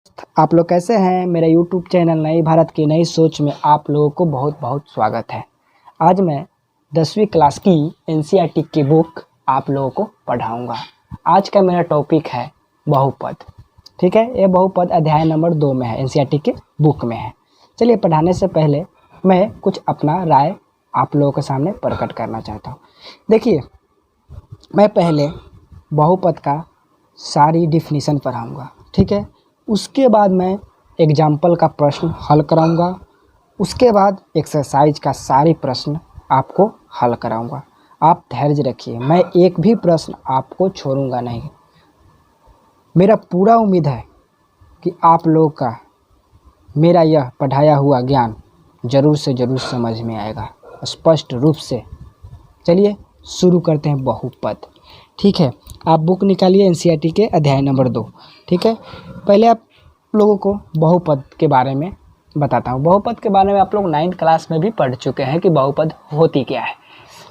आप लोग कैसे हैं। मेरे YouTube चैनल नई भारत की नई सोच में आप लोगों को बहुत बहुत स्वागत है। आज मैं 10वीं क्लास की NCERT की बुक आप लोगों को पढ़ाऊंगा। आज का मेरा टॉपिक है बहुपद। ठीक है, ये बहुपद अध्याय नंबर 2 में है, NCERT के बुक में है। चलिए, पढ़ाने से पहले मैं कुछ अपना राय आप लोगों के सामने प्रकट करना चाहता हूँ। देखिए, मैं पहले बहुपद का सारी डिफिनीशन पढ़ाऊँगा, ठीक है। उसके बाद मैं एग्जाम्पल का प्रश्न हल कराऊंगा। उसके बाद एक्सरसाइज का सारे प्रश्न आपको हल कराऊंगा। आप धैर्य रखिए, मैं एक भी प्रश्न आपको छोड़ूंगा नहीं। मेरा पूरा उम्मीद है कि आप लोग का मेरा यह पढ़ाया हुआ ज्ञान ज़रूर से ज़रूर समझ में आएगा, स्पष्ट रूप से। चलिए शुरू करते हैं बहुपद। ठीक है, आप बुक निकालिए NCERT के अध्याय नंबर 2। ठीक है, पहले आप लोगों को बहुपद के बारे में बताता हूँ। बहुपद के बारे में आप लोग 9th क्लास में भी पढ़ चुके हैं कि बहुपद होती क्या है।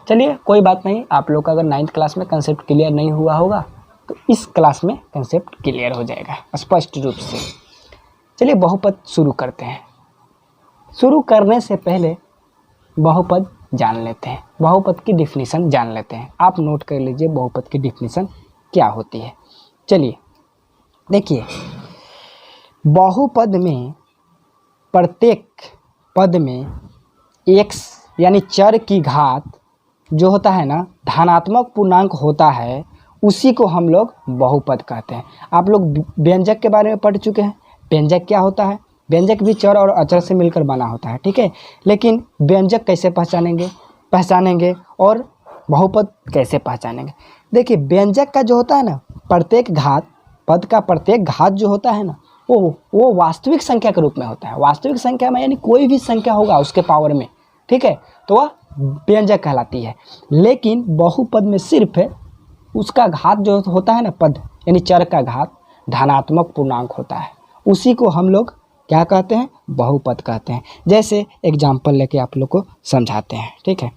चलिए कोई बात नहीं, आप लोग का अगर 9th क्लास में कंसेप्ट क्लियर नहीं हुआ होगा तो इस क्लास में कंसेप्ट क्लियर हो जाएगा स्पष्ट रूप से। चलिए बहुपद शुरू करते हैं। शुरू करने से पहले बहुपद जान लेते हैं, बहुपद की डिफिनीशन जान लेते हैं। आप नोट कर लीजिए बहुपद की डिफिनीशन क्या होती है। चलिए देखिए, बहुपद में प्रत्येक पद में x यानी चर की घात जो होता है ना, धनात्मक पूर्णांक होता है, उसी को हम लोग बहुपद कहते हैं। आप लोग व्यंजक के बारे में पढ़ चुके हैं। व्यंजक क्या होता है? व्यंजक भी चर और अचर से मिलकर बना होता है, ठीक है। लेकिन व्यंजक कैसे पहचानेंगे और बहुपद कैसे पहचानेंगे? देखिए, व्यंजक का जो होता है ना, प्रत्येक घात, पद का प्रत्येक घात जो होता है ना, वो वास्तविक संख्या के रूप में होता है। वास्तविक संख्या में यानी कोई भी संख्या होगा उसके पावर में, ठीक है, तो वह व्यंजक कहलाती है। लेकिन बहुपद में सिर्फ उसका घात जो होता है ना, पद यानी चर का घात धनात्मक पूर्णांक होता है, उसी को हम लोग क्या कहते हैं? बहुपद कहते हैं। जैसे एग्जाम्पल लेके आप लोग को समझाते हैं, ठीक है।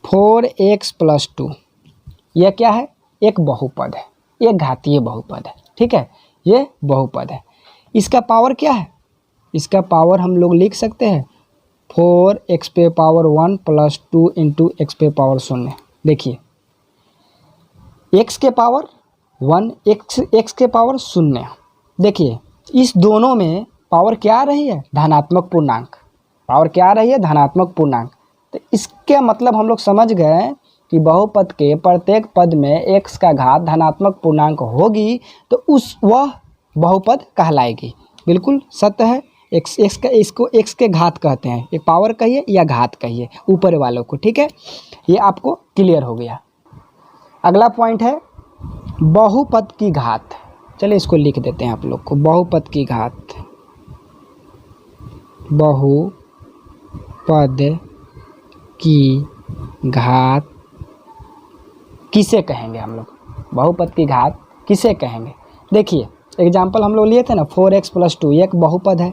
4x + 2 यह क्या है? एक बहुपद है, एक घातीय बहुपद है, ठीक है। ये बहुपद है। इसका पावर क्या है? इसका पावर हम लोग लिख सकते हैं 4x⁴ + 2 × x⁴0। देखिए, x के पावर 1, x के पावर 0। देखिए, इस दोनों में पावर क्या आ रही है? धनात्मक पूर्णांक। पावर क्या आ रही है? धनात्मक पूर्णांक। तो इसके मतलब हम लोग समझ गए कि बहुपद के प्रत्येक पद में x का घात धनात्मक पूर्णांक होगी तो वह बहुपद कहलाएगी। बिल्कुल सत्य है। इसको x के घात कहते हैं। एक पावर कहिए या घात कहिए ऊपर वालों को, ठीक है। ये आपको क्लियर हो गया। अगला पॉइंट है बहुपद की घात। चलिए इसको लिख देते हैं आप लोग को। बहुपद की घात, बहुपद की घात किसे कहेंगे हम लोग? बहुपद की घात किसे कहेंगे? देखिए, एग्जाम्पल हम लोग लिए थे ना, 4x + 2 एक बहुपद है।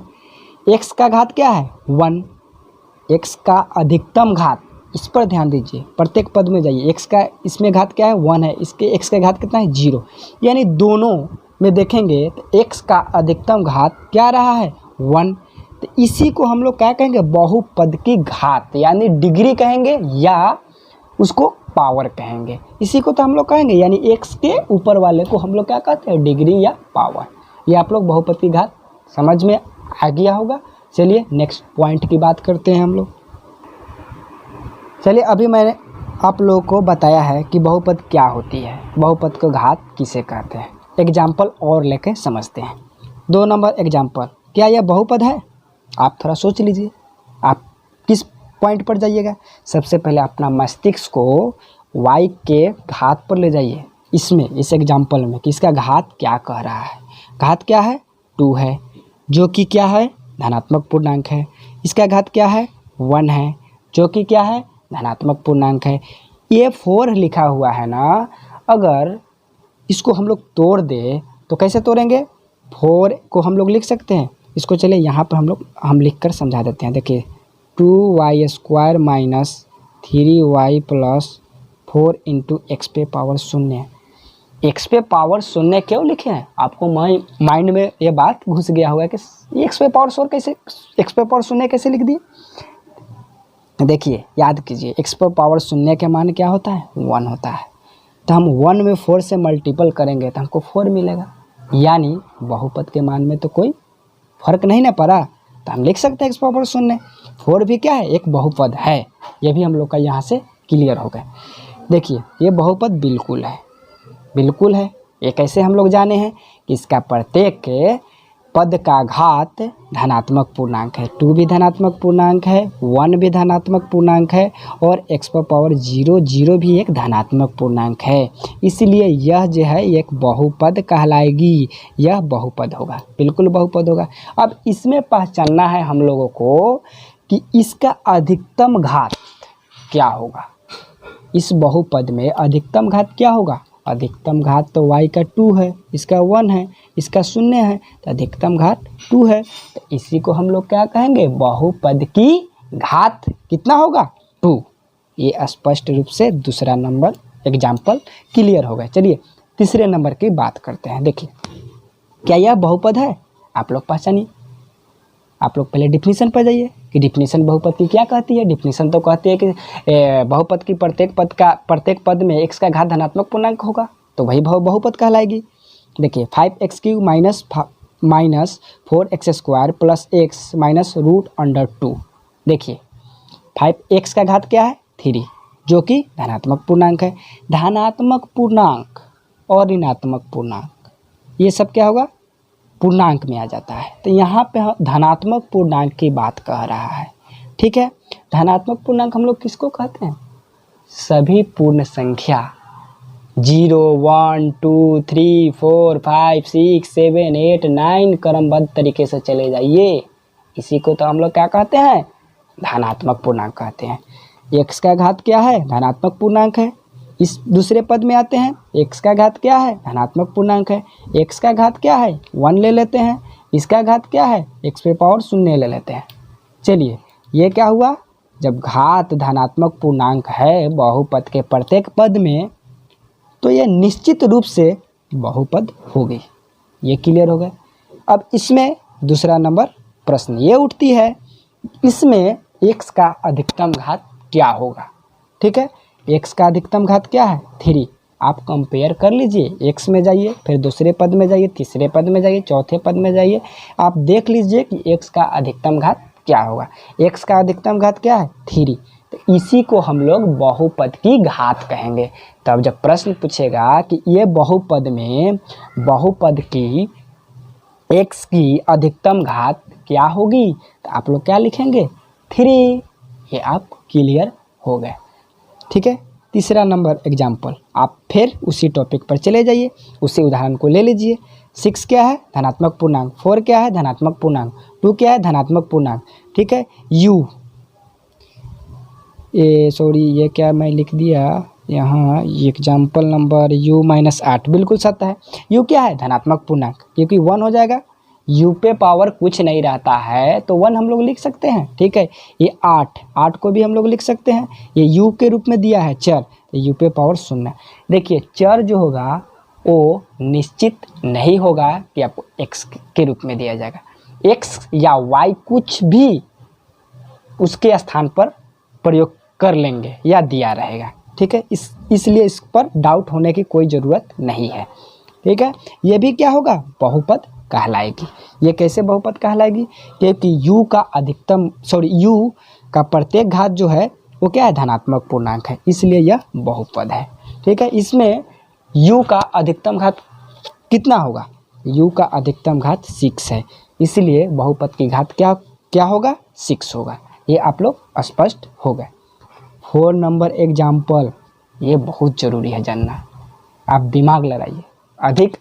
x का घात क्या है? 1। x का अधिकतम घात, इस पर ध्यान दीजिए, प्रत्येक पद में जाइए। x का इसमें घात क्या है? 1 है। इसके x का घात कितना है? 0। यानी दोनों में देखेंगे तो x का अधिकतम घात क्या रहा है? 1। तो इसी को हम लोग क्या कहेंगे? बहुपद की घात, यानी डिग्री कहेंगे या उसको पावर कहेंगे। इसी को तो हम लोग कहेंगे, यानी x के ऊपर वाले को हम लोग क्या कहते हैं? डिग्री या पावर। ये आप लोग बहुपद की घात समझ में आ गया होगा। चलिए नेक्स्ट पॉइंट की बात करते हैं हम लोग। चलिए, अभी मैंने आप लोगों को बताया है कि बहुपद क्या होती है, बहुपद को घात किसे कहते हैं। एग्जाम्पल और लेके समझते हैं। 2 नंबर एग्जाम्पल, क्या यह बहुपद है? आप थोड़ा सोच लीजिए, आप किस पॉइंट पर जाइएगा? सबसे पहले अपना मस्तिष्क को y के घात पर ले जाइए। इसमें, इस एग्जाम्पल में, कि इसका घात क्या कह रहा है? घात क्या है? 2 है, जो कि क्या है? धनात्मक पूर्णांक है। इसका घात क्या है? 1 है, जो कि क्या है? धनात्मक पूर्णांक है। ये 4 लिखा हुआ है ना, अगर इसको हम लोग तोड़ दे तो कैसे तोड़ेंगे? 4 को हम लोग लिख सकते हैं इसको। चलिए यहाँ पर हम लिख कर समझा देते हैं। देखिए, 2y² - 3y + 4 × x⁴0। एक्स पे पावर शून्य क्यों लिखे हैं? आपको माइंड में ये बात घुस गया होगा कि एक्स पे पावर शून्य कैसे, एक्स पे पावर शून्य कैसे लिख दिए। देखिए याद कीजिए, एक्स पे पावर शून्य के मान क्या होता है? 1 होता है। तो हम 1 में 4 से मल्टीपल करेंगे तो हमको 4 मिलेगा, यानी बहुपद के मान में तो कोई फर्क नहीं ना पड़ा। तो हम लिख सकते हैं एक्स पावर शून्य। 4 भी क्या है? एक बहुपद है। ये भी हम लोग का यहाँ से क्लियर हो गया। देखिए ये बहुपद बिल्कुल है, बिल्कुल है। ये कैसे हम लोग जाने हैं कि इसका प्रत्येक पद का घात धनात्मक पूर्णांक है। 2 भी धनात्मक पूर्णांक है, 1 भी धनात्मक पूर्णांक है और x पर पावर 0 भी एक धनात्मक पूर्णांक है। इसलिए यह जो है एक बहुपद कहलाएगी, यह बहुपद होगा, बिल्कुल बहुपद होगा। अब इसमें पहचानना है हम लोगों को कि इसका अधिकतम घात क्या होगा। इस बहुपद में अधिकतम घात क्या होगा? अधिकतम घात तो y का 2 है, इसका 1 है, इसका 0 है, तो अधिकतम घात 2 है। तो इसी को हम लोग क्या कहेंगे? बहुपद की घात कितना होगा? 2। ये स्पष्ट रूप से दूसरा नंबर एग्जाम्पल क्लियर हो गया। चलिए तीसरे नंबर की बात करते हैं। देखिए क्या यह बहुपद है? आप लोग पहचानिए। आप लोग पहले डिफिनीशन पर जाइए कि डिफिनीशन बहुपद की क्या कहती है। डिफिनीशन तो कहती है कि बहुपद की प्रत्येक पद में x का घात धनात्मक पूर्णांक होगा, तो वही बहुपद कहलाएगी। देखिए 5x³ minus 4x² plus x minus √√2। देखिए 5x का घात क्या है? 3, जो कि धनात्मक पूर्णांक है। धनात्मक पूर्णांक और ऋणात्मक पूर्णांक ये सब क्या होगा? पूर्णांक में आ जाता है। तो यहाँ पे धनात्मक पूर्णांक की बात कह रहा है, ठीक है। धनात्मक पूर्णांक हम लोग किसको कहते हैं? सभी पूर्ण संख्या 0, 1, 2, 3, 4, 5, 6, 7, 8, 9 क्रमबद्ध तरीके से चले जाइए, इसी को तो हम लोग क्या कहते हैं? धनात्मक पूर्णांक कहते हैं। x का घात क्या है? धनात्मक पूर्णांक है। इस दूसरे पद में आते हैं, x का घात क्या है? धनात्मक पूर्णांक है। x का घात क्या है? 1 ले लेते हैं। इसका घात क्या है? x पे पावर 0 ले लेते हैं। चलिए ये क्या हुआ? जब घात धनात्मक पूर्णांक है बहुपद के प्रत्येक पद में, तो ये निश्चित रूप से बहुपद हो गई। ये क्लियर हो गया। अब इसमें दूसरा नंबर प्रश्न ये उठती है, इसमें x का अधिकतम घात क्या होगा? ठीक है, x का अधिकतम घात क्या है? 3। आप कंपेयर कर लीजिए, x में जाइए, फिर दूसरे पद में जाइए, तीसरे पद में जाइए, चौथे पद में जाइए, आप देख लीजिए कि x का अधिकतम घात क्या होगा। x का अधिकतम घात क्या है? 3। तो इसी को हम लोग बहुपद की घात कहेंगे। तब जब प्रश्न पूछेगा कि ये बहुपद में बहुपद की x की अधिकतम घात क्या होगी, तो आप लोग क्या लिखेंगे? 3। ये आप क्लियर हो गए, ठीक है। तीसरा नंबर एग्जाम्पल, आप फिर उसी टॉपिक पर चले जाइए, उसी उदाहरण को ले लीजिए। 6 क्या है? धनात्मक पूर्णांक। 4 क्या है? धनात्मक पूर्णांक। 2 क्या है? धनात्मक पूर्णांक, ठीक है। ये क्या मैं लिख दिया यहाँ, एग्जाम्पल नंबर u-8 बिल्कुल सत्य है। u क्या है? धनात्मक पूर्णांक, क्योंकि 1 हो जाएगा। u पे पावर कुछ नहीं रहता है तो 1 हम लोग लिख सकते हैं, ठीक है। ये 8 को भी हम लोग लिख सकते हैं, ये u के रूप में दिया है चर, तो u पे पावर 0। देखिए चर जो होगा वो निश्चित नहीं होगा कि आपको x के रूप में दिया जाएगा। x या y कुछ भी उसके स्थान पर प्रयोग कर लेंगे या दिया रहेगा, ठीक है। इसलिए इस पर डाउट होने की कोई ज़रूरत नहीं है, ठीक है। ये भी क्या होगा? बहुपद कहलाएगी। ये कैसे बहुपद कहलाएगी? क्योंकि u का प्रत्येक घात जो है वो क्या है? धनात्मक पूर्णांक है, इसलिए यह बहुपद है, ठीक है। इसमें u का अधिकतम घात कितना होगा? u का अधिकतम घात 6 है, इसलिए बहुपद की घात क्या होगा? 6 होगा। ये आप लोग स्पष्ट हो गए। 4 नंबर एग्जाम्पल, ये बहुत ज़रूरी है जानना, आप दिमाग लगाइए।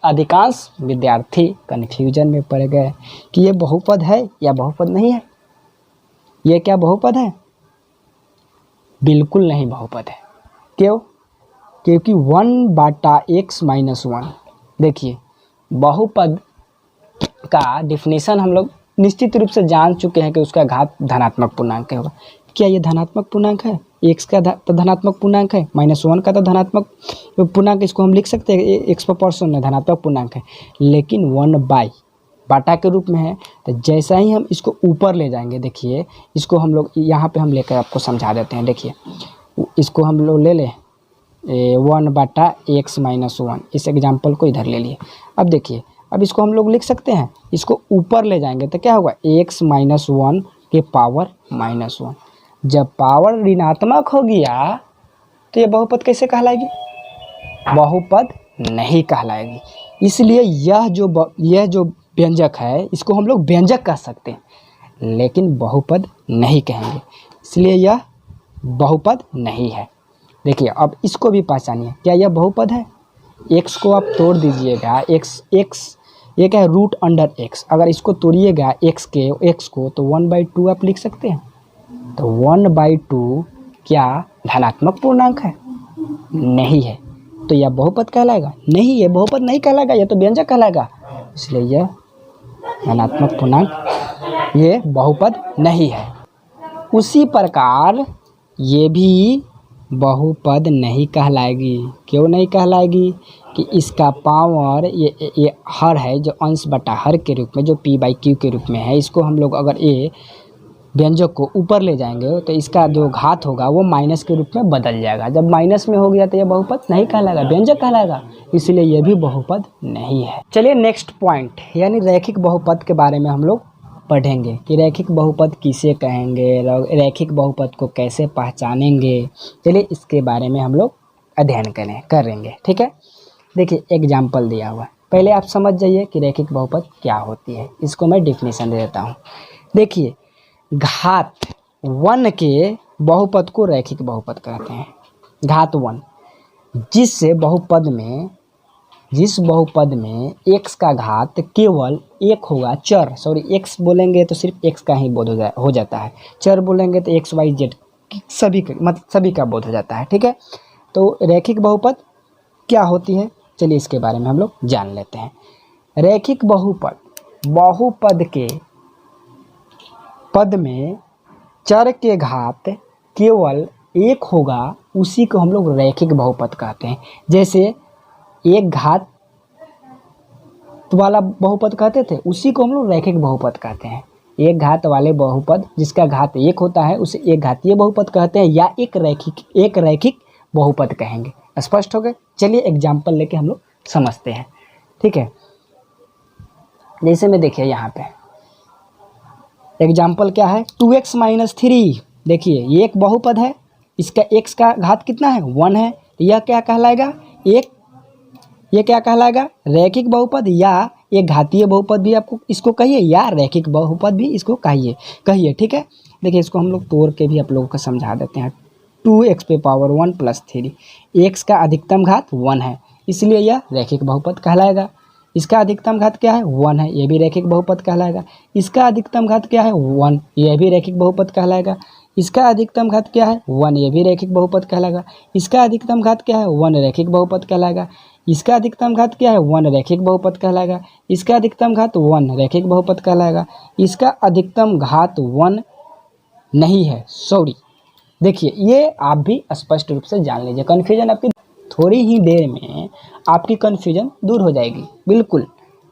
अधिकांश विद्यार्थी कन्फ्यूजन में पड़ गए कि ये बहुपद है या बहुपद नहीं है। ये क्या बहुपद है? बिल्कुल नहीं बहुपद है। क्यों? क्योंकि 1/x-1। देखिए बहुपद का डिफिनीशन हम लोग निश्चित रूप से जान चुके हैं कि उसका घात धनात्मक पूर्णांक होगा। क्या ये धनात्मक पूर्णांक है? एक्स का तो धनात्मक पूर्णांक है, -1 का तो धनात्मक पूर्णांक, इसको हम लिख सकते हैं एक्स प्रोपोर्शन में धनात्मक पूर्णांक है, लेकिन 1 बाटा के रूप में है। तो जैसा ही हम इसको ऊपर ले जाएंगे, देखिए इसको हम लोग यहाँ पे हम लेकर आपको समझा देते हैं। देखिए इसको हम लोग ले लें 1/x-1, इस एग्जाम्पल को इधर ले लिए। अब देखिए, अब इसको हम लोग लिख सकते हैं, इसको ऊपर ले जाएंगे तो क्या होगा, x-1 के पावर -1। जब पावर ऋणात्मक हो गया तो ये बहुपद कैसे कहलाएगी, बहुपद नहीं कहलाएगी। इसलिए यह जो व्यंजक है इसको हम लोग व्यंजक कह सकते हैं, लेकिन बहुपद नहीं कहेंगे, इसलिए यह बहुपद नहीं है। देखिए अब इसको भी पहचानिए, क्या यह बहुपद है। x को आप तोड़ दीजिएगा, x ये क्या है, √x। अगर इसको तोड़िएगा x को तो 1/2 आप लिख सकते हैं। तो 1/2 क्या धनात्मक पूर्णांक है, नहीं है, तो यह बहुपद कहलाएगा नहीं, ये बहुपद नहीं कहलाएगा, यह तो व्यंजक कहलाएगा, इसलिए यह धनात्मक पूर्णांक, ये बहुपद नहीं है। उसी प्रकार ये भी बहुपद नहीं कहलाएगी। क्यों नहीं कहलाएगी, कि इसका पावर ये हर है जो अंश बटा हर के रूप में, जो p/q के रूप में है, इसको हम लोग अगर ये व्यंजक को ऊपर ले जाएंगे तो इसका जो घात होगा वो माइनस के रूप में बदल जाएगा। जब माइनस में हो गया तो ये बहुपद नहीं कहलाएगा, व्यंजक कहलाएगा, इसलिए ये भी बहुपद नहीं है। चलिए नेक्स्ट पॉइंट, यानी रैखिक बहुपद के बारे में हम लोग पढ़ेंगे कि रैखिक बहुपद किसे कहेंगे, रैखिक बहुपद को कैसे पहचानेंगे। चलिए इसके बारे में हम लोग अध्ययन करेंगे, ठीक है। देखिए एग्जाम्पल दिया हुआ है, पहले आप समझ जाइए कि रैखिक बहुपद क्या होती है। इसको मैं डिफिनेशन दे देता हूँ। देखिए घात 1 के बहुपद को रैखिक बहुपद कहते हैं। घात 1, जिस बहुपद में x का घात केवल 1 होगा, चर x बोलेंगे तो सिर्फ x का ही बोध हो जाता है, चर बोलेंगे तो x y z सभी का बोध हो जाता है, ठीक है। तो रैखिक बहुपद क्या होती है, चलिए इसके बारे में हम लोग जान लेते हैं। रैखिक बहुपद के पद में चर के घात केवल 1 होगा, उसी को हम लोग रैखिक बहुपद कहते हैं। जैसे एक घात वाला बहुपद कहते थे, उसी को हम लोग रैखिक बहुपद कहते हैं। एक घात वाले बहुपद जिसका घात 1 होता है उसे एक घातीय बहुपद कहते हैं, या एक रैखिक बहुपद कहेंगे। स्पष्ट हो गए। चलिए एग्जाम्पल लेके हम लोग समझते हैं, ठीक है। जैसे में देखिए यहाँ पे एग्जाम्पल क्या है, 2x-3। देखिए ये एक बहुपद है, इसका x का घात कितना है, 1 है, यह क्या कहलाएगा, ये क्या कहलाएगा, रैखिक बहुपद या एक घातीय बहुपद भी आपको इसको कहिए, या रैखिक बहुपद भी इसको कहिए, ठीक है। देखिए इसको हम लोग तोड़ के भी आप लोगों को समझा देते हैं। 2x⁻1 + 3, x का अधिकतम घात 1 है, इसलिए यह रैखिक बहुपद कहलाएगा। इसका अधिकतम घात क्या है, 1 है, यह भी रैखिक बहुपद कहलाएगा। इसका अधिकतम घात क्या है, 1, यह भी रैखिक बहुपद कहलाएगा। इसका अधिकतम घात क्या है, 1, यह भी रैखिक बहुपद कहलाएगा। इसका अधिकतम घात क्या है, 1, रैखिक बहुपद कहलाएगा। इसका अधिकतम घात क्या है, 1, रैखिक बहुपद कहलाएगा। इसका अधिकतम घात 1 रैखिक बहुपद कहलाएगा। इसका अधिकतम घात 1 नहीं है, सॉरी। देखिए ये आप भी स्पष्ट रूप से जान लीजिए, कन्फ्यूजन आपकी थोड़ी ही देर में आपकी कन्फ्यूजन दूर हो जाएगी, बिल्कुल।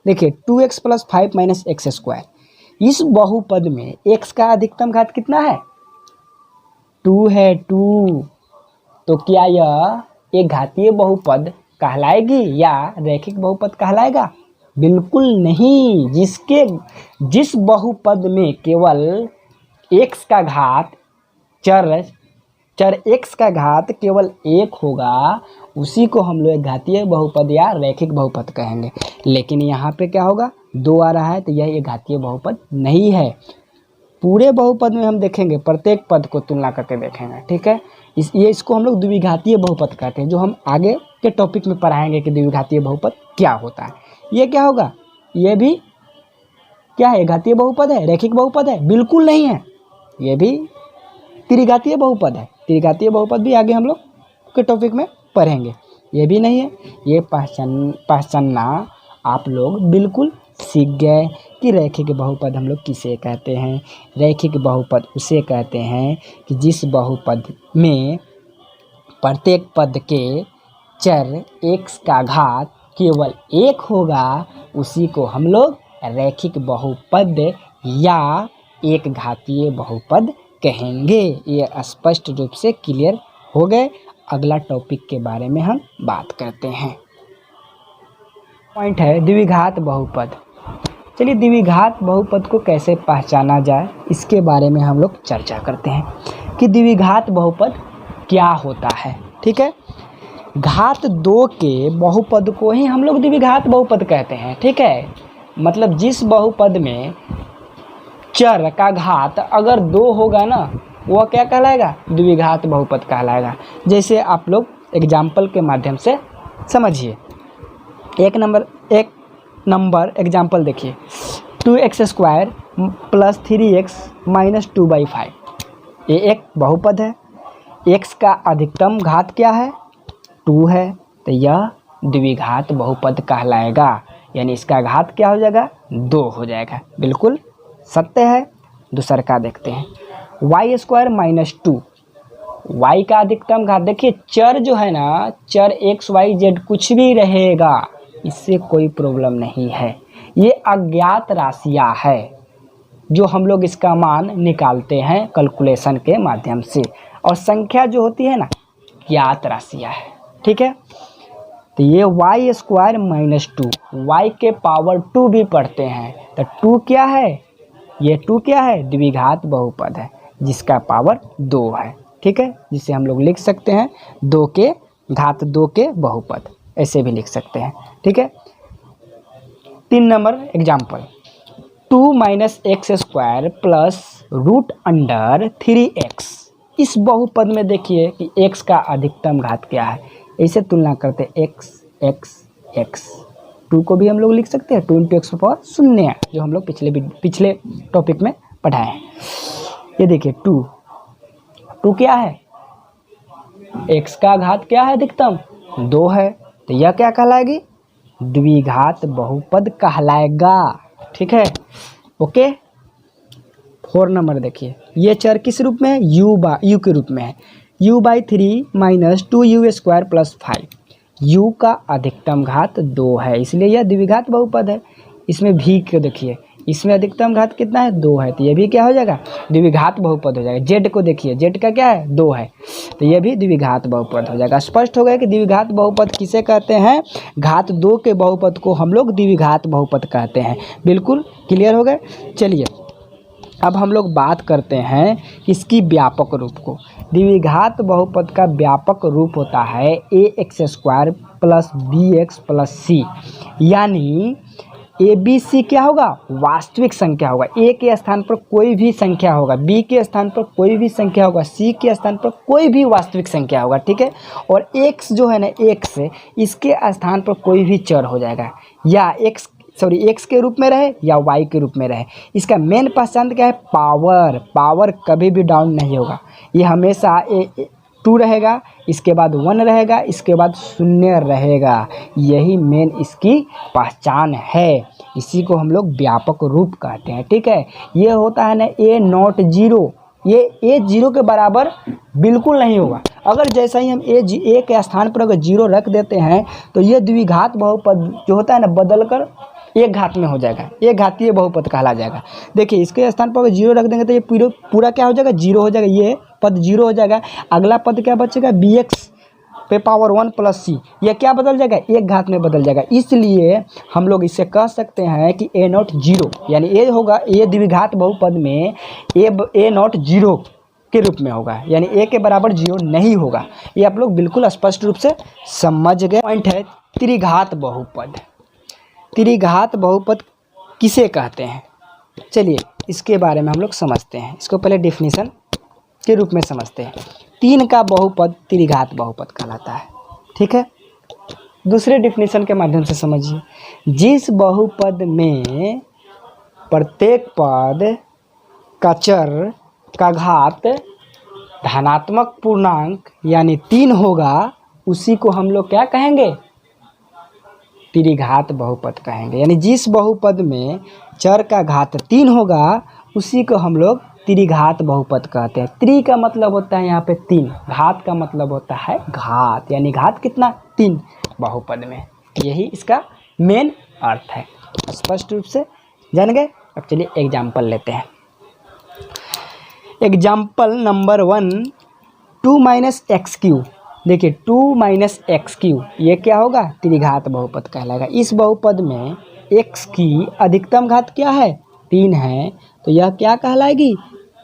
देखिए 2x + 5 - x², इस बहुपद में x का अधिकतम घात कितना है, 2 है, 2। तो क्या यह एक घातीय बहुपद कहलाएगी या रैखिक बहुपद कहलाएगा, बिल्कुल नहीं। जिस बहुपद में केवल x का घात चर x का घात केवल 1 होगा, उसी को हम लोग घातीय बहुपद या रैखिक बहुपद कहेंगे। लेकिन यहाँ पे क्या होगा, 2 आ रहा है, तो यह एक घातीय बहुपद नहीं है। पूरे बहुपद में हम देखेंगे, प्रत्येक पद को तुलना करके देखेंगे, ठीक है। इसको हम लोग द्विघातीय बहुपद कहते हैं, जो हम आगे के टॉपिक में पढ़ाएंगे कि द्विघातीय बहुपद क्या होता है। ये क्या होगा, ये भी क्या है, घातीय बहुपद है, रैखिक बहुपद है, बिल्कुल नहीं है। ये भी त्रिघातीय बहुपद है, त्रिघातीय बहुपद भी आगे हम लोग के टॉपिक में पढ़ेंगे। ये भी नहीं है। ये पहचानना आप लोग बिल्कुल सीख गए कि रैखिक बहुपद हम लोग किसे कहते हैं। रैखिक बहुपद उसे कहते हैं कि जिस बहुपद में प्रत्येक पद के चर x का घात केवल 1 होगा, उसी को हम लोग रैखिक बहुपद या एक घातीय बहुपद कहेंगे। ये स्पष्ट रूप से क्लियर हो गए। अगला टॉपिक के बारे में हम बात करते हैं। पॉइंट है द्विघात बहुपद। चलिए द्विघात बहुपद को कैसे पहचाना जाए इसके बारे में हम लोग चर्चा करते हैं कि द्विघात बहुपद क्या होता है। ठीक है, घात 2 के बहुपद को ही हम लोग द्विघात बहुपद कहते हैं। ठीक है, मतलब जिस बहुपद में चर का घात अगर 2 होगा ना, वह क्या कहलाएगा, द्विघात बहुपद कहलाएगा। जैसे आप लोग एग्जाम्पल के माध्यम से समझिए। एक नंबर एग्जाम्पल देखिए, 2x² + 3x - 2/5। ये एक बहुपद है। x का अधिकतम घात क्या है, 2 है, तो यह द्विघात बहुपद कहलाएगा। यानी इसका घात क्या हो जाएगा, 2 हो जाएगा। बिल्कुल सत्य है। दूसरा का देखते हैं, y² - 2। y का अधिकतम घात देखिए, चर जो है ना, चर x y z कुछ भी रहेगा, इससे कोई प्रॉब्लम नहीं है। ये अज्ञात राशियाँ है जो हम लोग इसका मान निकालते हैं कैलकुलेशन के माध्यम से, और संख्या जो होती है ना, ज्ञात राशियाँ है। ठीक है, तो ये y² - 2, y के पावर 2 भी पढ़ते हैं, तो 2 क्या है, ये 2 क्या है, द्विघात बहुपद है जिसका पावर 2 है। ठीक है, जिसे हम लोग लिख सकते हैं 2 के घात 2 के बहुपद, ऐसे भी लिख सकते हैं। ठीक है, 3 नंबर एग्जाम्पल, 2 - x² + √3x। इस बहुपद में देखिए कि x का अधिकतम घात क्या है, ऐसे तुलना करते x 2 को भी हम लोग लिख सकते हैं 2 × x⁴ 0, जो हम लोग पिछले टॉपिक में पढ़ाए हैं। ये देखिए 2 क्या है, x का घात क्या है, अधिकतम 2 है, तो यह क्या कहलाएगी, द्विघात बहुपद कहलाएगा। ठीक है, ओके। 4 नंबर देखिए, ये चर किस रूप में है, u के रूप में है। u/3 - 2u² + 5। u का अधिकतम घात 2 है, इसलिए यह द्विघात बहुपद है। इसमें भी को देखिए, इसमें अधिकतम घात कितना है, 2 है, तो ये भी क्या हो जाएगा, द्विघात बहुपद हो जाएगा। z को देखिए, z का क्या है, 2 है, तो ये भी द्विघात बहुपद हो जाएगा। स्पष्ट हो गया कि द्विघात बहुपद किसे कहते हैं, घात 2 के बहुपद को हम लोग द्विघात बहुपद कहते हैं। बिल्कुल क्लियर हो गए। चलिए अब हम लोग बात करते हैं इसकी व्यापक रूप को। द्विघात बहुपद का व्यापक रूप होता है ax² + bx + c, यानी ए बी सी क्या होगा, वास्तविक संख्या होगा। ए के स्थान पर कोई भी संख्या होगा, बी के स्थान पर कोई भी संख्या होगा, सी के स्थान पर कोई भी वास्तविक संख्या होगा। ठीक है, और एक्स जो है ना, एक्स इसके स्थान पर कोई भी चर हो जाएगा, या एक्स के रूप में रहे या वाई के रूप में रहे। इसका मेन पहचान क्या है, पावर कभी भी डाउन नहीं होगा। ये हमेशा 2 रहेगा, इसके बाद 1 रहेगा, इसके बाद 0 रहेगा। यही मेन इसकी पहचान है। इसी को हम लोग व्यापक रूप कहते हैं। ठीक है, ये होता है ना a0 0, ये a0 के बराबर बिल्कुल नहीं होगा। अगर जैसा ही हम a के स्थान पर अगर 0 रख देते हैं तो ये द्विघात बहुपद जो होता है ना, बदल कर एक घात में हो जाएगा, एक घातीय बहुपद कहला जाएगा। देखिए इसके स्थान पर अगर 0 रख देंगे तो ये पूरा क्या हो जाएगा, 0 हो जाएगा, ये पद 0 हो जाएगा। अगला पद क्या बचेगा, bx पे पावर 1 + c, यह क्या बदल जाएगा, एक घात में बदल जाएगा। इसलिए हम लोग इससे कह सकते हैं कि a0 0, यानी ये होगा, ये द्विघात बहुपद में a0 0 के रूप में होगा, यानी a के बराबर 0 नहीं होगा। ये आप लोग बिल्कुल स्पष्ट रूप से समझ गए। पॉइंट है त्रिघात बहुपद। त्रिघात बहुपद किसे कहते हैं, चलिए इसके बारे में हम लोग समझते हैं। इसको पहले डेफिनेशन के रूप में समझते हैं। 3 का बहुपद त्रिघात बहुपद कहलाता है। ठीक है, दूसरे डेफिनेशन के माध्यम से समझिए, जिस बहुपद में प्रत्येक पद का चर का घात धनात्मक पूर्णांक यानी 3 होगा, उसी को हम लोग क्या कहेंगे, त्रिघात बहुपद कहेंगे। यानी जिस बहुपद में चर का घात 3 होगा उसी को हम लोग त्रिघात बहुपद कहते हैं। त्रि का मतलब होता है यहाँ पे 3, घात का मतलब होता है घात, यानी घात कितना 3 बहुपद में। यही इसका मेन अर्थ है। स्पष्ट रूप से जान गए। अब चलिए एग्जाम्पल लेते हैं। Example number 1, 2 minus x Q. देखिए 2 माइनस एक्स क्यू ये क्या होगा, त्रिघात बहुपद कहलाएगा। इस बहुपद में x की अधिकतम घात क्या है, 3 है, तो यह क्या कहलाएगी,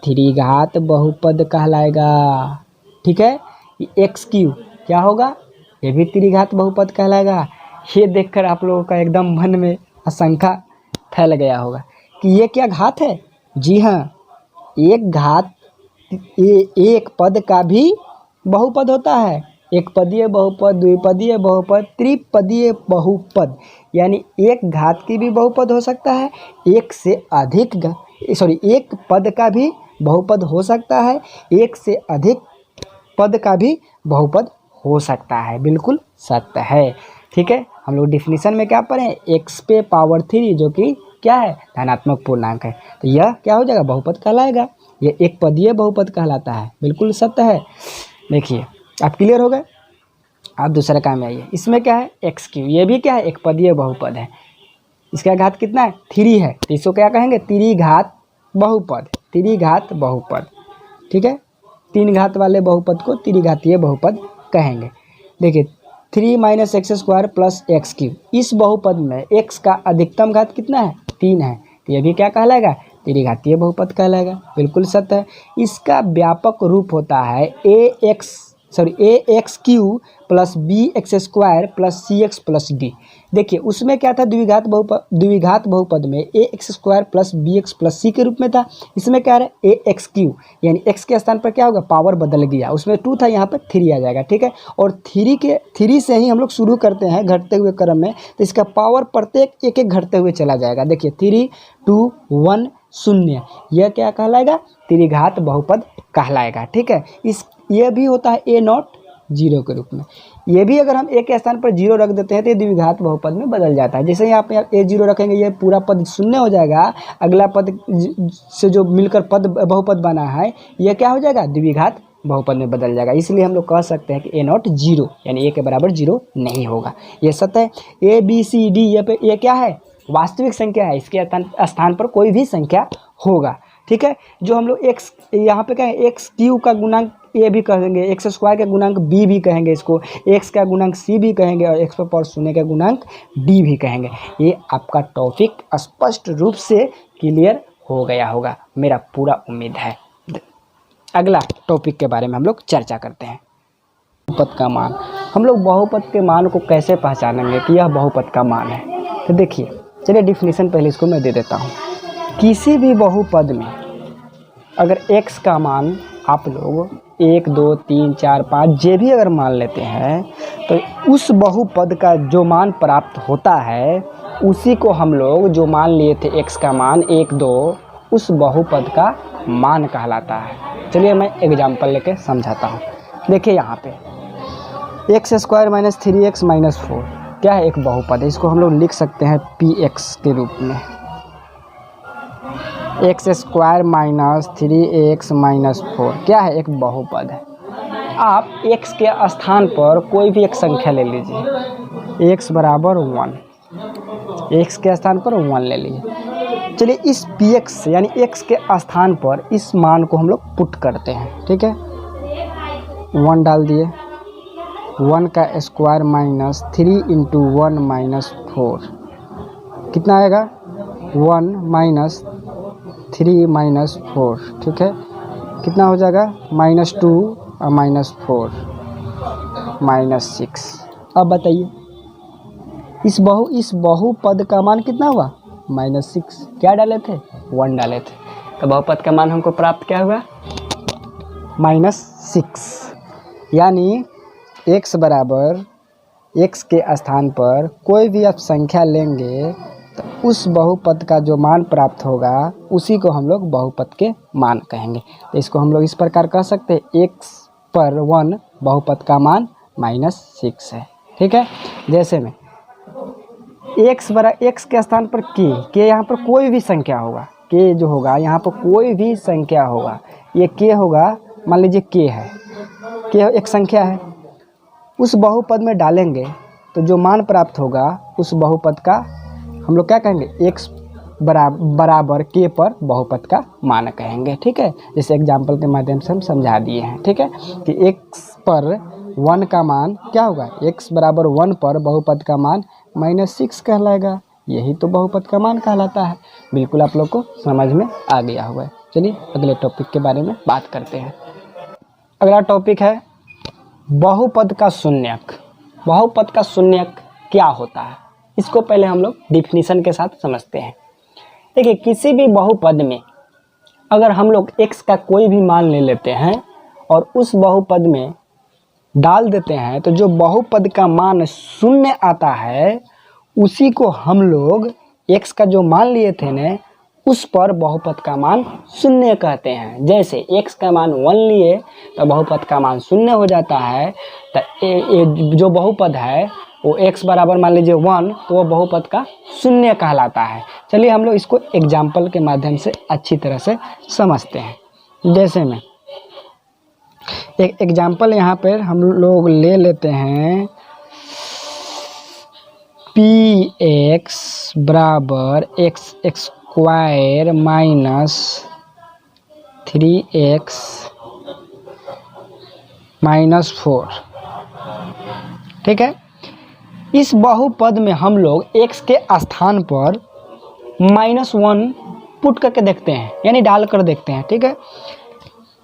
त्रिघात बहुपद कहलाएगा। ठीक है, एक्स क्यू क्या होगा, ये भी त्रिघात बहुपद कहलाएगा। ये देखकर आप लोगों का एकदम मन में आशंका फैल गया होगा कि ये क्या घात है। जी हाँ, एक घात एक पद का भी बहुपद होता है। एक पदीय बहुपद, द्विपदीय बहुपद, त्रिपदीय बहुपद, यानी एक घात की भी बहुपद हो सकता है, एक से अधिक एक पद का भी बहुपद हो सकता है, एक से अधिक पद का भी बहुपद हो सकता है। बिल्कुल सत्य है। ठीक है, हम लोग डिफिनीशन में क्या पढ़े, x पे पावर 3 जो कि क्या है, धनात्मक पूर्णांक है, तो यह क्या हो जाएगा, बहुपद कहलाएगा। ये एक पदीय बहुपद कहलाता है। बिल्कुल सत्य है। देखिए आप क्लियर हो गए। आप दूसरे काम में आइए। इसमें क्या है, एक्स क्यू, ये भी क्या है, एक पदीय बहुपद है। इसका घात कितना है, 3 है, तो इसको क्या कहेंगे, त्रिघात बहुपद। त्रिघात बहुपद, ठीक है, 3 घात वाले बहुपद को त्रिघातीय बहुपद कहेंगे। देखिए 3 minus x square plus x Q, इस बहुपद में x का अधिकतम घात कितना है, 3 है, तो ये भी क्या कहलाएगा, त्रिघातीय बहुपद कहलाएगा। बिल्कुल सत्य है। इसका व्यापक रूप होता है A X cube plus B X square plus C X plus D. देखिए उसमें क्या था, द्विघात बहुपद में A X square plus B X plus C के रूप में था। इसमें क्या है, ए एक्स क्यू, यानी एक्स के स्थान पर क्या होगा, पावर बदल गया, उसमें 2 था, यहाँ पर 3 आ जाएगा। ठीक है, और 3 से ही हम लोग शुरू करते हैं घटते हुए क्रम में, तो इसका पावर प्रत्येक एक एक घटते हुए चला जाएगा। देखिए 3 2 1 0, यह क्या कहलाएगा, त्रिघात बहुपद कहलाएगा। ठीक है, ये भी होता है ए नॉट 0 के रूप में। ये भी अगर हम ए के स्थान पर 0 रख देते हैं तो ये द्विघात बहुपद में बदल जाता है। जैसे ही आप यहाँ ए 0 रखेंगे, ये पूरा पद 0 हो जाएगा, अगला पद से जो मिलकर पद बहुपद बना है ये क्या हो जाएगा, द्विघात बहुपद में बदल जाएगा। इसलिए हम लोग कह सकते हैं कि ए नॉट 0, यानी ए के बराबर 0 नहीं होगा। ये सत्य है। ए बी सी डी ये क्या है, वास्तविक संख्या है, इसके स्थान पर कोई भी संख्या होगा। ठीक है, जो हम लोग एक्स यहाँ पे क्या है, एक्स क्यू का गुणांक ए भी कहेंगे, एक्स स्क्वायर का गुणांक बी भी कहेंगे, इसको एक्स का गुणांक सी भी कहेंगे, और एक्स पर पावर 0 का गुणांक डी भी कहेंगे। ये आपका टॉपिक स्पष्ट रूप से क्लियर हो गया होगा, मेरा पूरा उम्मीद है। अगला टॉपिक के बारे में हम लोग चर्चा करते हैं, बहुपद का मान। हम लोग बहुपद के मान को कैसे पहचानेंगे कि यह बहुपद का मान है, तो देखिए चलिए डिफिनीशन पहले इसको मैं दे देता हूँ। किसी भी बहुपद में अगर x का मान आप लोग 1 2 3 4 5 जे भी अगर मान लेते हैं, तो उस बहुपद का जो मान प्राप्त होता है उसी को हम लोग जो मान लिए थे x का मान 1 2, उस बहुपद का मान कहलाता है। चलिए मैं एग्जांपल लेके समझाता हूँ। देखिए यहाँ पे x square minus 3x minus 4 क्या है, एक बहुपद है। इसको हम लोग लिख सकते हैं px के रूप में। X square minus 3x minus 4 क्या है, एक बहुपद है। आप x के स्थान पर कोई भी एक संख्या ले लीजिए, x बराबर 1, x के स्थान पर 1 ले लीजिए। चलिए इस px यानी x के स्थान पर इस मान को हम लोग पुट करते हैं। ठीक है, 1 डाल दिए, 1 का स्क्वायर माइनस 3 इंटू 1 माइनस 4 कितना आएगा, 1 माइनस 3 माइनस 4। ठीक है, कितना हो जाएगा, -2 और -4 -6। अब बताइए इस बहुपद का मान कितना हुआ, -6। क्या डाले थे, 1 डाले थे, तो बहुपद का मान हमको प्राप्त क्या हुआ, -6। यानी x बराबर x के स्थान पर कोई भी आप संख्या लेंगे तो उस बहुपद का जो मान प्राप्त होगा उसी को हम लोग बहुपद के मान कहेंगे। तो इसको हम लोग इस प्रकार कह सकते हैं, x पर 1 बहुपद का मान -6 है। ठीक है, जैसे में एक्स के स्थान पर के यहाँ पर कोई भी संख्या होगा, के जो होगा यहाँ पर कोई भी संख्या होगा, ये के होगा, मान लीजिए के है, के एक संख्या है, उस बहुपद में डालेंगे तो जो मान प्राप्त होगा उस बहुपद का हम लोग क्या कहेंगे, एक्स बराबर के पर बहुपद का मान कहेंगे। ठीक है, जैसे एग्जाम्पल के माध्यम से हम समझा दिए हैं। ठीक है, कि एक्स पर 1 का मान क्या होगा, एक्स बराबर 1 पर बहुपद का मान -6 कहलाएगा। यही तो बहुपद का मान कहलाता है। बिल्कुल आप लोग को समझ में आ गया होगा। चलिए अगले टॉपिक के बारे में बात करते हैं। अगला टॉपिक है बहुपद का शून्यक। बहुपद का शून्यक क्या होता है, इसको पहले हम लोग डिफिनीशन के साथ समझते हैं। देखिए, किसी भी बहुपद में अगर हम लोग x का कोई भी मान ले लेते हैं और उस बहुपद में डाल देते हैं तो जो बहुपद का मान शून्य आता है उसी को हम लोग x का जो मान लिए थे ना, उस पर बहुपद का मान शून्य कहते हैं। जैसे x का मान 1 लिए तो बहुपद का मान शून्य हो जाता है। तो जो बहुपद है वो x बराबर मान लीजिए 1, तो वो बहुपद का शून्य कहलाता है। चलिए हम लोग इसको एग्जाम्पल के माध्यम से अच्छी तरह से समझते हैं। जैसे में एक एग्जाम्पल यहाँ पर हम लोग ले लेते हैं, px बराबर एक्स स्क्वायर -3x -4। ठीक है, इस बहुपद में हम लोग x के स्थान पर -1 पुट करके देखते हैं, यानी डाल कर देखते हैं। ठीक है,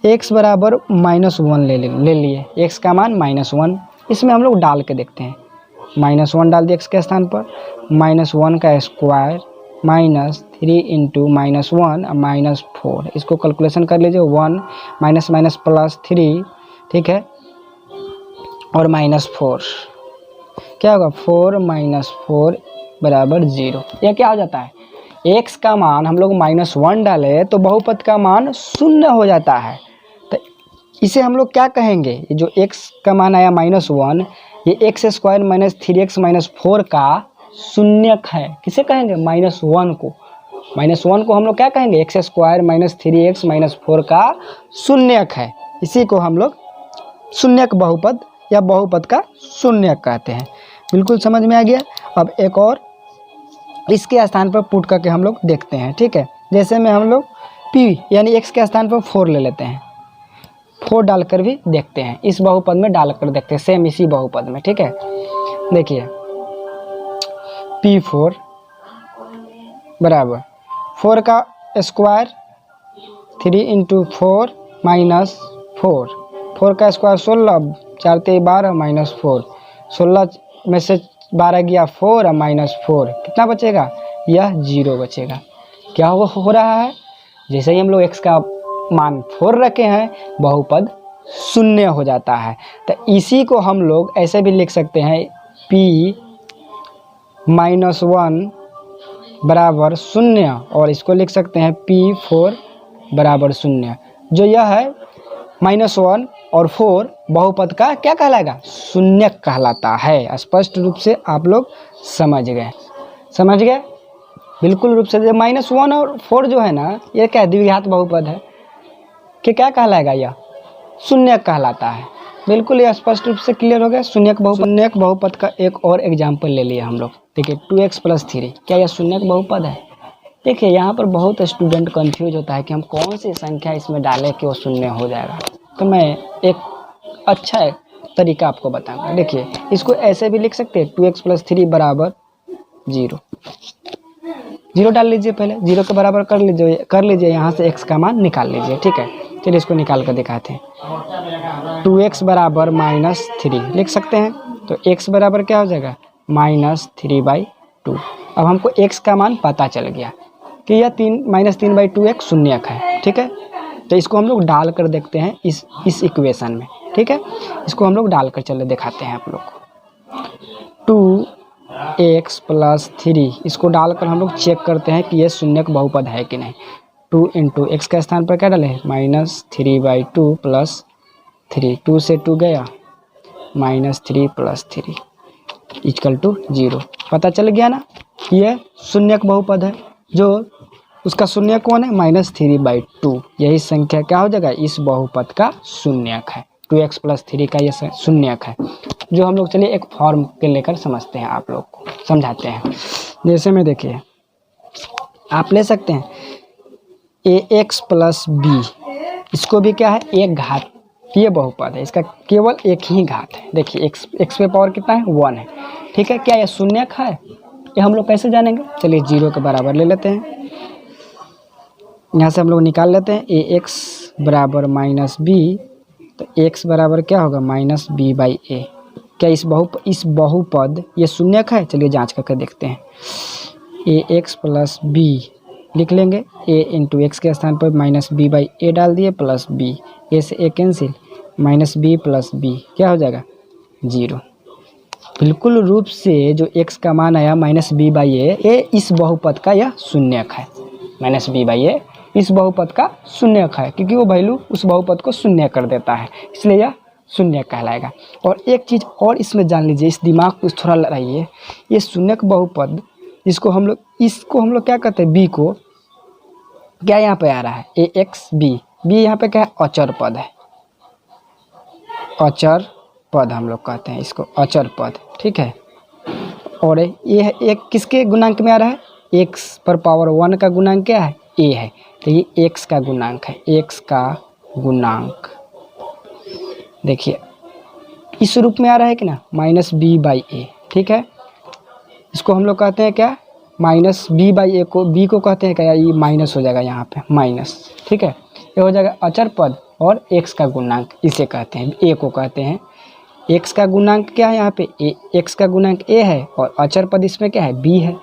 x बराबर -1 ले लिए, x का मान -1, इसमें हम लोग डाल के देखते हैं। -1 डाल दिए x के स्थान पर, -1 का स्क्वायर -3 × -1 -4, इसको कैलकुलेशन कर लीजिए। 1 माइनस प्लस 3, ठीक है, और -4 क्या होगा, 4 - 4 बराबर 0। यह क्या हो जाता है, x का मान हम लोग -1 डाले तो बहुपद का मान शून्य हो जाता है। तो इसे हम लोग क्या कहेंगे, ये जो x का मान आया -1, ये x स्क्वायर -3x -4 का शून्यक है। किसे कहेंगे, -1 को। -1 को हम लोग क्या कहेंगे, x स्क्वायर -3x -4 का शून्यक है। इसी को हम लोग शून्यक बहुपद या बहुपद का शून्यक कहते हैं। बिल्कुल समझ में आ गया। अब एक और इसके स्थान पर पुट करके हम लोग देखते हैं। ठीक है, जैसे में हम लोग p यानी x के स्थान पर 4 ले लेते हैं, 4 डालकर भी देखते हैं, इस बहुपद में डालकर देखते हैं, सेम इसी बहुपद में। ठीक है, देखिए p4 बराबर 4 का स्क्वायर 3 × 4 -4, 4 का स्क्वायर 16, 4 × 12 -4, 16 में से 12 गया 4 और -4 कितना बचेगा, यह 0 बचेगा। क्या हो रहा है, जैसे ही हम लोग x का मान 4 रखे हैं बहुपद शून्य हो जाता है। तो इसी को हम लोग ऐसे भी लिख सकते हैं, p -1 बराबर 0, और इसको लिख सकते हैं p4 बराबर 0। जो यह है -1 और 4 बहुपद का क्या कहलाएगा, शून्यक कहलाता है। स्पष्ट रूप से आप लोग समझ गए, बिल्कुल रूप से। -1 और 4 जो है ना, ये क्या द्विघात बहुपद है कि क्या कहलाएगा, यह शून्यक कहलाता है। बिल्कुल ये स्पष्ट रूप से क्लियर हो गया। शून्यक बहुपद का एक और एग्जाम्पल ले लिया हम लोग। देखिए 2x + 3, क्या यह शून्यक बहुपद है। देखिए यहाँ पर बहुत स्टूडेंट कंफ्यूज होता है कि हम कौन सी संख्या इसमें डालें कि वो शून्य हो जाएगा। तो मैं एक अच्छा तरीका आपको बताऊंगा। देखिए इसको ऐसे भी लिख सकते हैं, 2x + 3 बराबर 0। 0 डाल लीजिए, पहले 0 के बराबर कर लीजिए, यहाँ से x का मान निकाल लीजिए। ठीक है, चलिए इसको निकाल कर दिखाते हैं। 2x बराबर -3 लिख सकते हैं, तो x बराबर क्या हो जाएगा, -3/2। अब हमको x का मान पता चल गया कि यह -3/2 एक शून्यक है। ठीक है, तो इसको हम लोग डाल कर देखते हैं इस इक्वेशन में। ठीक है, इसको हम लोग डाल कर चले दिखाते हैं आप लोग को। 2x + 3, इसको डालकर हम लोग चेक करते हैं कि ये शून्यक बहुपद है कि नहीं। 2 × x के स्थान पर क्या डाले, -3/2 + 3, 2 से 2 गया, -3 + 3 = 0। पता चल गया ना। ये शून्यक बहुपद है, जो उसका शून्यक कौन है, -3/2। यही संख्या क्या हो जाएगा, इस बहुपद का शून्यक है। 2x + 3 का ये शून्यक है, जो हम लोग चलिए एक फॉर्म के लेकर समझते हैं, आप लोग को समझाते हैं। जैसे में देखिए आप ले सकते हैं ax + b, इसको भी क्या है, एक घात, ये बहुपद है, इसका केवल एक ही घात है। देखिए x पे पावर कितना है, 1 है। ठीक है, क्या ये शून्यक है, ये हम लोग कैसे जानेंगे, चलिए 0 के बराबर ले लेते हैं। यहाँ से हम लोग निकाल लेते हैं ax बराबर -b, तो x बराबर क्या होगा, -b/a। क्या इस बहुपद ये शून्यक है, चलिए जांच करके देखते हैं। ax + b लिख लेंगे, a × x के स्थान पर -b/a डाल दिए प्लस b, a से a कैंसिल, -b + b क्या हो जाएगा, 0। बिल्कुल रूप से जो x का मान आया -b/a, ये इस बहुपद का यह शून्यक है। -b/a इस बहुपद का शून्यक है, क्योंकि वो वैल्यू उस बहुपद को शून्य कर देता है, इसलिए यह शून्य कहलाएगा। और एक चीज़ और इसमें जान लीजिए, इस दिमाग को थोड़ा लगाइए, ये शून्यक बहुपद इसको हम लोग क्या कहते हैं, b को, क्या यहाँ पे आ रहा है, ax b यहाँ पे क्या है, अचर पद है, अचर पद हम लोग कहते हैं इसको, अचर पद। ठीक है, और ये एक किसके गुणांक में आ रहा है, x⁻1 का गुणांक क्या है, a है, तो ये x का गुणांक है, x का गुणांक देखिए इस रूप में आ रहा है कि ना, -b/a। ठीक है, इसको हम लोग कहते हैं क्या, -b/a को, b को कहते हैं क्या, ये माइनस हो जाएगा यहाँ पे माइनस। ठीक है, ये हो जाएगा अचर पद और x का गुणांक, इसे कहते हैं, a को कहते हैं। x का गुणांक क्या है यहाँ पे, x का गुणांक a है और अचर पद इसमें क्या है, b है।